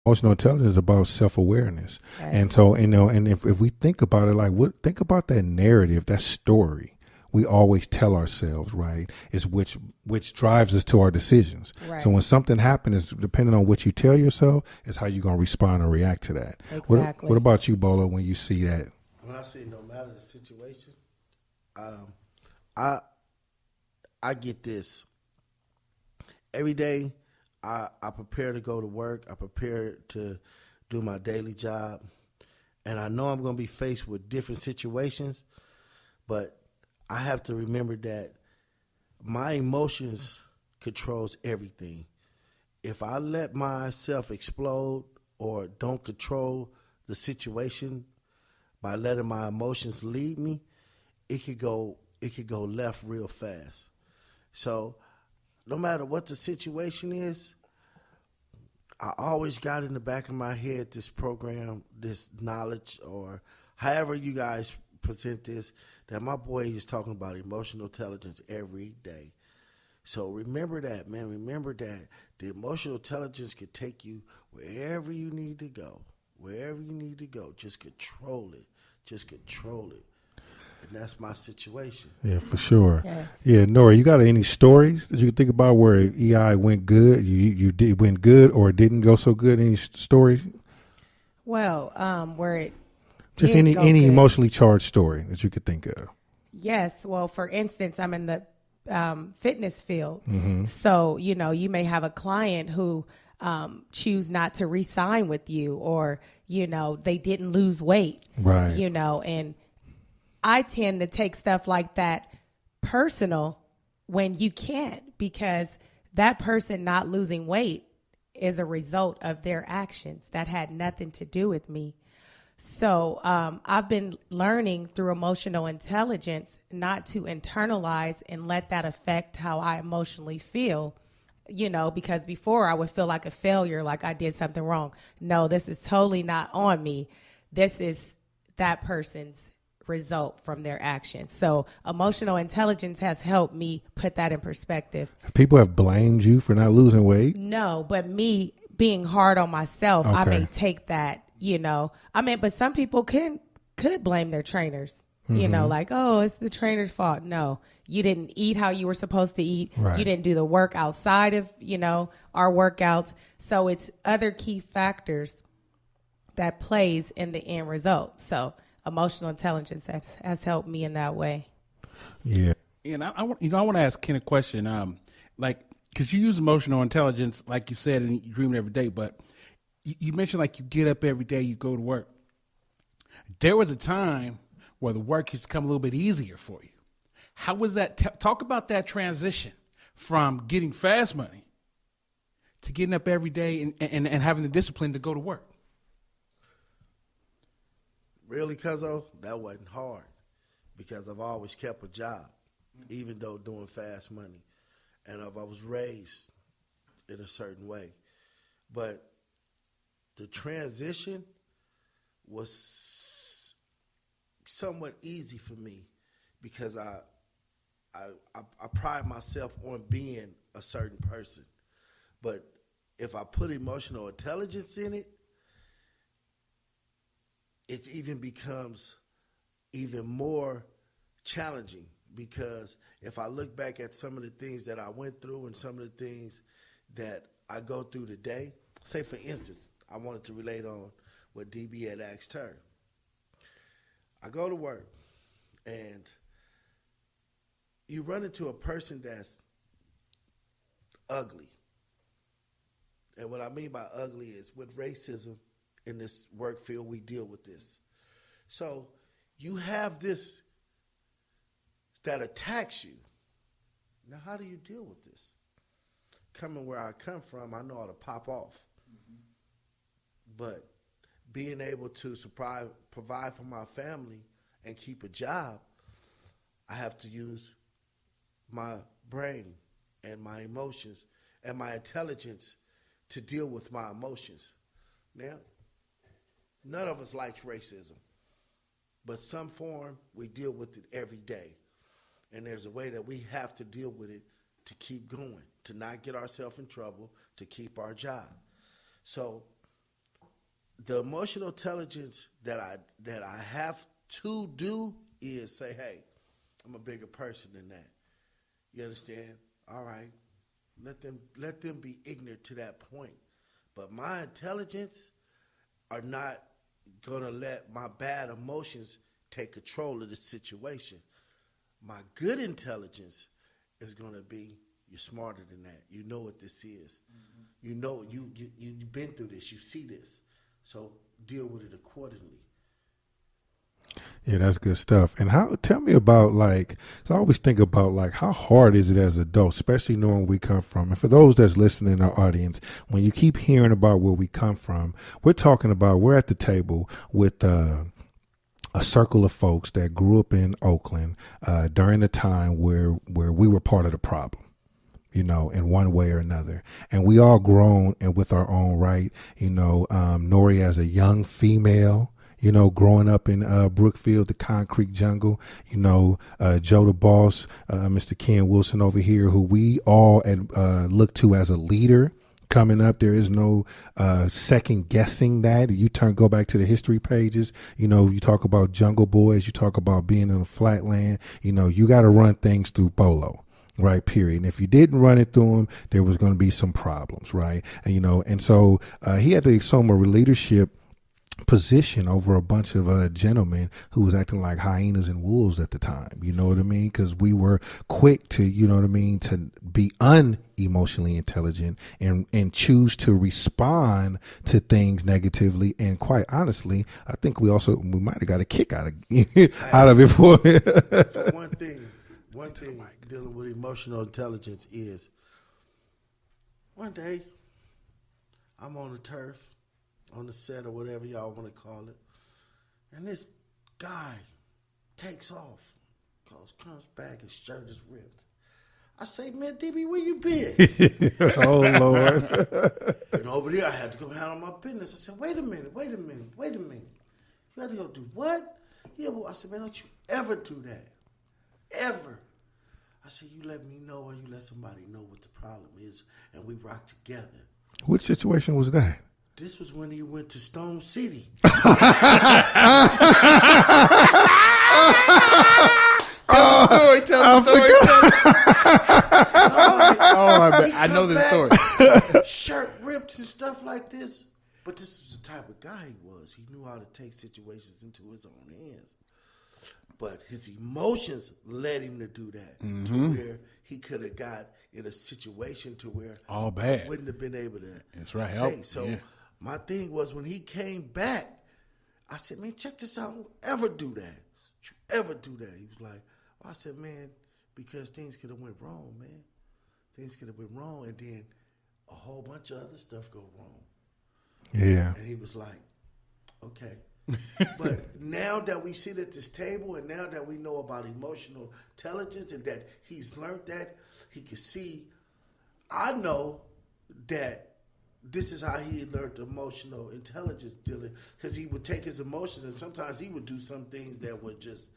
Emotional intelligence is about self-awareness. And Yes. so, and if we think about it, like, think about that narrative, that story we always tell ourselves, right, is which drives us to our decisions. So Right. when something happens, depending on what you tell yourself, is how you're going to respond and react to that. What Exactly. about you, Bolo, when you see that? When I say no matter the situation, um, I I get this every day. I prepare to go to work. I prepare to do my daily job, and I know I'm going to be faced with different situations, but I have to remember that my emotions controls everything. If I let myself explode or don't control the situation by letting my emotions lead me, it could go left real fast. So no matter what the situation is, I always got in the back of my head this program, this knowledge, or however you guys present this, that my boy is talking about emotional intelligence every day. So remember that, man. Remember that the emotional intelligence can take you wherever you need to go. Wherever you need to go. Just control it. Just control it. And that's my situation. Yeah, for sure. Yes. Yeah, Nora, you got any stories that you can think about where EI went good? You did went good or it didn't go so good? Any stories? Well, where it Just did any go any good. emotionally charged story that you could think of. Yes. Well, for instance, I'm in the fitness field. Mm-hmm. So, you may have a client who choose not to re-sign with you, or, they didn't lose weight, Right. And I tend to take stuff like that personal when you can't, because that person not losing weight is a result of their actions that had nothing to do with me. So I've been learning through emotional intelligence not to internalize and let that affect how I emotionally feel, because before I would feel like a failure, like I did something wrong. No, this is totally not on me. This is that person's result from their actions. So emotional intelligence has helped me put that in perspective. People have blamed you for not losing weight. No, but me being hard on myself, I Okay. may take that, but some people could blame their trainers, like, oh, it's the trainer's fault. No, you didn't eat how you were supposed to eat. Right. You didn't do the work outside of, our workouts. So it's other key factors that plays in the end result. So emotional intelligence has helped me in that way. Yeah. And I want to ask Ken a question. Because you use emotional intelligence, like you said, and you dream it every day. But you mentioned like you get up every day, you go to work. There was a time where the work used to come a little bit easier for you. How was that? Talk about that transition from getting fast money to getting up every day and having the discipline to go to work. Really, Cuzzo, that wasn't hard because I've always kept a job, even though doing fast money. And I was raised in a certain way. But the transition was somewhat easy for me because I pride myself on being a certain person. But if I put emotional intelligence in it, it even becomes even more challenging because if I look back at some of the things that I went through and some of the things that I go through today, say for instance, I wanted to relate on what DB had asked her. I go to work and you run into a person that's ugly. And what I mean by ugly is with racism, in this work field, we deal with this. So you have this that attacks you. Now, how do you deal with this? Coming where I come from, I know how to pop off. Mm-hmm. But being able to provide for my family and keep a job, I have to use my brain and my emotions and my intelligence to deal with my emotions. Now, none of us likes racism, but some form we deal with it every day. And there's a way that we have to deal with it to keep going, to not get ourselves in trouble, to keep our job. So the emotional intelligence that I have to do is say, hey, I'm a bigger person than that. You understand? All right. Let them be ignorant to that point. But my intelligence are not gonna let my bad emotions take control of the situation. My good intelligence is gonna be, you're smarter than that. You know what this is. Mm-hmm. You know you've been through this. You see this. So deal with it accordingly. Yeah, that's good stuff. And tell me about, like, so I always think about, like, how hard is it as adults, especially knowing where we come from. And for those that's listening in our audience, when you keep hearing about where we come from, we're at the table with a circle of folks that grew up in Oakland during a time where we were part of the problem, you know, in one way or another. And we all grown and with our own right, you know, Nore as a young female, you know, growing up in Brookfield, the concrete jungle, you know, Joe the Boss, Mr. Ken Wilson over here, who we all look to as a leader coming up. There is no second guessing that. Go back to the history pages, you know, you talk about Jungle Boys, you talk about being in a flatland, you know, you got to run things through Bolo. Right, period. And if you didn't run it through him, there was going to be some problems, right? And, you know, and so he had to assume a leadership position over a bunch of gentlemen who was acting like hyenas and wolves at the time. You know what I mean? Because we were quick to, you know what I mean, to be unemotionally intelligent and choose to respond to things negatively. And quite honestly, I think we might have got a kick out of it for one thing dealing with emotional intelligence is, one day I'm on the turf, on the set or whatever y'all want to call it, and this guy takes off, comes back, his shirt is ripped. I say, man, DB, where you been? Oh, Lord. And over there, I had to go handle my business. I said, wait a minute. You had to go do what? Yeah, well, I said, man, don't you ever do that. Ever. I said, you let me know or you let somebody know what the problem is, and we rock together. Which situation was that? This was when he went to Stone City. Tell the story. I know the story. Shirt ripped and stuff like this. But this was the type of guy he was. He knew how to take situations into his own hands. But his emotions led him to do that. Mm-hmm. To where he could have got in a situation to where all bad. Wouldn't have been able to That's right. say. So my thing was, when he came back, I said, man, check this out. Don't ever do that. Don't you ever do that. He was like, I said, man, because things could have went wrong, man. Things could have went wrong, and then a whole bunch of other stuff go wrong. Yeah. And he was like, okay. But now that we sit at this table, and now that we know about emotional intelligence and that he's learned that, he can see, I know that this is how he learned emotional intelligence dealing, because he would take his emotions and sometimes he would do some things that would just...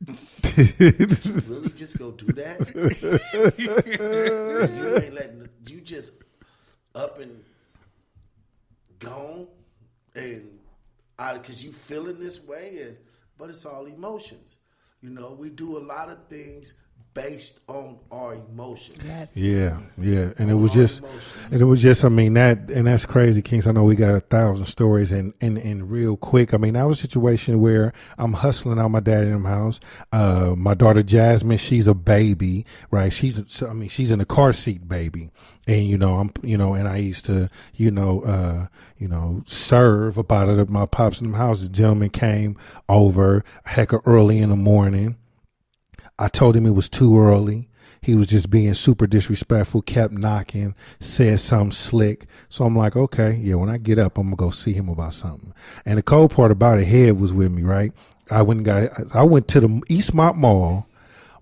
You really just go do that? You ain't letting you just up and gone and out because you feeling this way, but it's all emotions. You know, we do a lot of things based on our emotions. Yes. Yeah. And it was just, I mean, that's crazy, Kings. I know we got 1,000 stories and real quick. I mean, that was a situation where I'm hustling out my daddy in the house. My daughter Jasmine, she's a baby, right? She's in a car seat baby. And, and I used to, serve about it at my pops in the house. The gentleman came over early in the morning. I told him it was too early. He was just being super disrespectful, kept knocking, said something slick. So I'm like, okay, yeah, when I get up, I'm going to go see him about something. And the cold part about it, Head was with me, right? I went to the Eastmont Mall,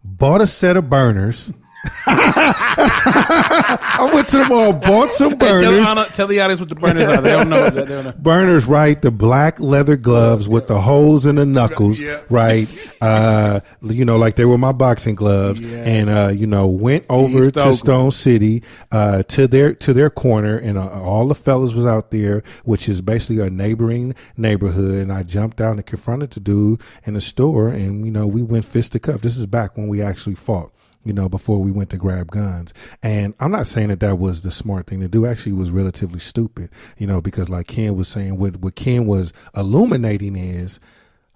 bought a set of burners, I went to the mall, bought some burners. Tell the audience what the burners are. They don't know. They don't know. Burners, right? The black leather gloves with the holes in the knuckles, right? Like they were my boxing gloves, and went over to Stone City, to their corner, and all the fellas was out there, which is basically a neighboring neighborhood. And I jumped out and confronted the dude in the store, and we went fist to cuff. This is back when we actually fought. Before we went to grab guns. And I'm not saying that was the smart thing to do. Actually, it was relatively stupid, because like Ken was saying, what Ken was illuminating is,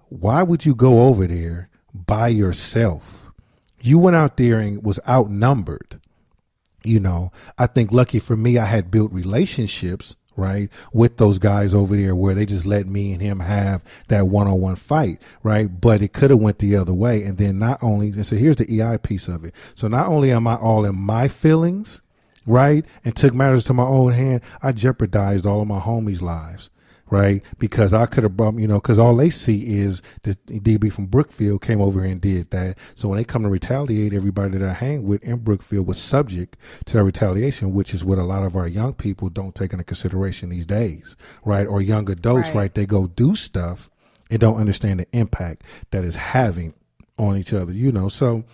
why would you go over there by yourself? You went out there and was outnumbered. I think lucky for me, I had built relationships, right, with those guys over there where they just let me and him have that one-on-one fight, right? But it could have went the other way. And then so here's the EI piece of it. So not only am I all in my feelings, right, and took matters to my own hand, I jeopardized all of my homies' lives, right? Because I could have brought, because all they see is the DB from Brookfield came over here and did that. So when they come to retaliate, everybody that I hang with in Brookfield was subject to that retaliation, which is what a lot of our young people don't take into consideration these days, right? Or young adults, right? They go do stuff and don't understand the impact that it's having on each other, So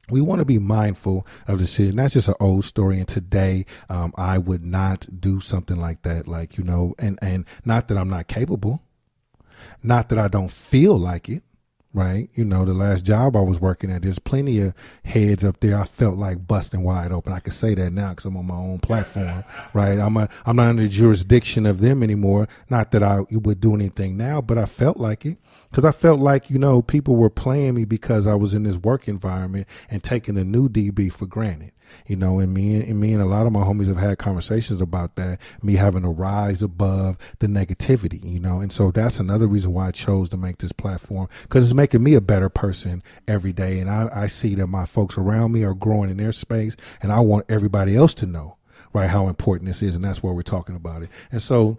we want to be mindful of the city. And that's just an old story. And today, I would not do something like that. And not that I'm not capable, not that I don't feel like it. Right. The last job I was working at, there's plenty of heads up there I felt like busting wide open. I could say that now because I'm on my own platform. Right. I'm not under the jurisdiction of them anymore. Not that I would do anything now, but I felt like it because I felt like, people were playing me because I was in this work environment and taking the new DB for granted. And me and a lot of my homies have had conversations about that, me having to rise above the negativity, and so that's another reason why I chose to make this platform, because it's making me a better person every day. And I see that my folks around me are growing in their space, and I want everybody else to know, right, how important this is. And that's why we're talking about it. And so,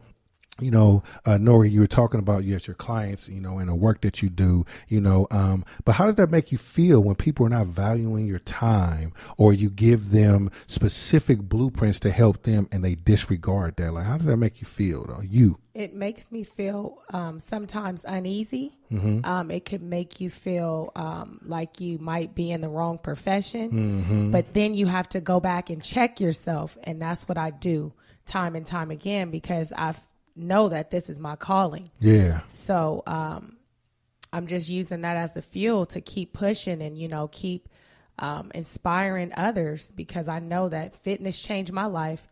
Nore, you were talking about your clients, and the work that you do, but how does that make you feel when people are not valuing your time, or you give them specific blueprints to help them and they disregard that? Like, how does that make you feel, though? It makes me feel sometimes uneasy. It could make you feel like you might be in the wrong profession, but then you have to go back and check yourself. And that's what I do time and time again, because I know that this is my calling. Yeah. So I'm just using that as the fuel to keep pushing and, keep inspiring others, because I know that fitness changed my life.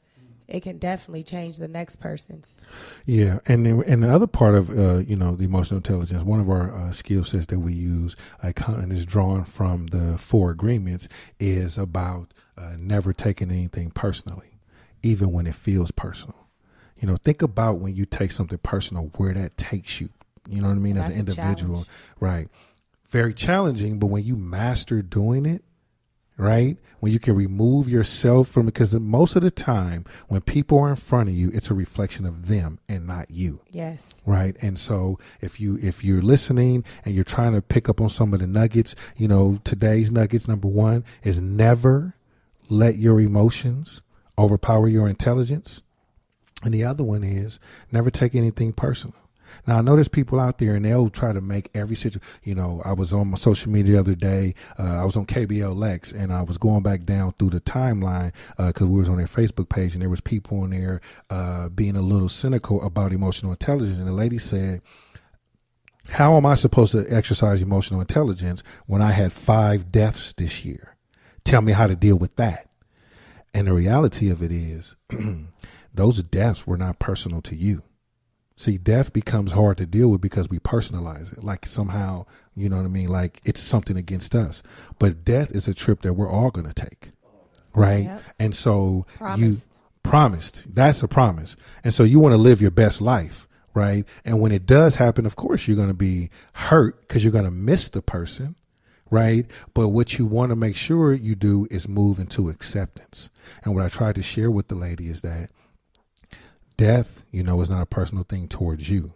It can definitely change the next person's. Yeah. And the other part of, the emotional intelligence, one of our skill sets that we use, and is drawn from the 4 agreements, is about never taking anything personally, even when it feels personal. Think about when you take something personal, where that takes you. You know what I mean? As an individual, right? Very challenging, but when you master doing it, right? When you can remove yourself from it, because most of the time when people are in front of you, it's a reflection of them and not you. Yes. Right. And so if you're listening and you're trying to pick up on some of the nuggets, today's nuggets, number 1 is never let your emotions overpower your intelligence. And the other one is never take anything personal. Now, I know there's people out there and they'll try to make every situation. I was on my social media the other day. I was on KBLX and I was going back down through the timeline because we was on their Facebook page, and there was people on there being a little cynical about emotional intelligence. And the lady said, how am I supposed to exercise emotional intelligence when I had 5 deaths this year? Tell me how to deal with that. And the reality of it is, those deaths were not personal to you. See, death becomes hard to deal with because we personalize it. Like somehow, you know what I mean? Like it's something against us. But death is a trip that we're all going to take. Right. Yep. And so you promised. That's a promise. And so you want to live your best life. Right. And when it does happen, of course, you're going to be hurt because you're going to miss the person. Right. But what you want to make sure you do is move into acceptance. And what I tried to share with the lady is that death, is not a personal thing towards you.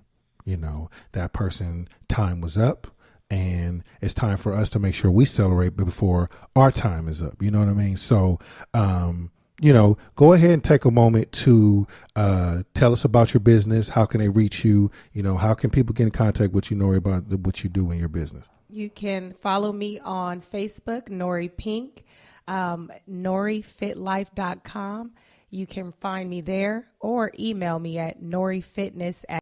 That person time was up and it's time for us to make sure we celebrate before our time is up. You know what I mean? So, go ahead and take a moment to tell us about your business. How can they reach you? How can people get in contact with you, Nore, about what you do in your business? You can follow me on Facebook, Nore Pink, norefitlife.com. You can find me there or email me at norefitness@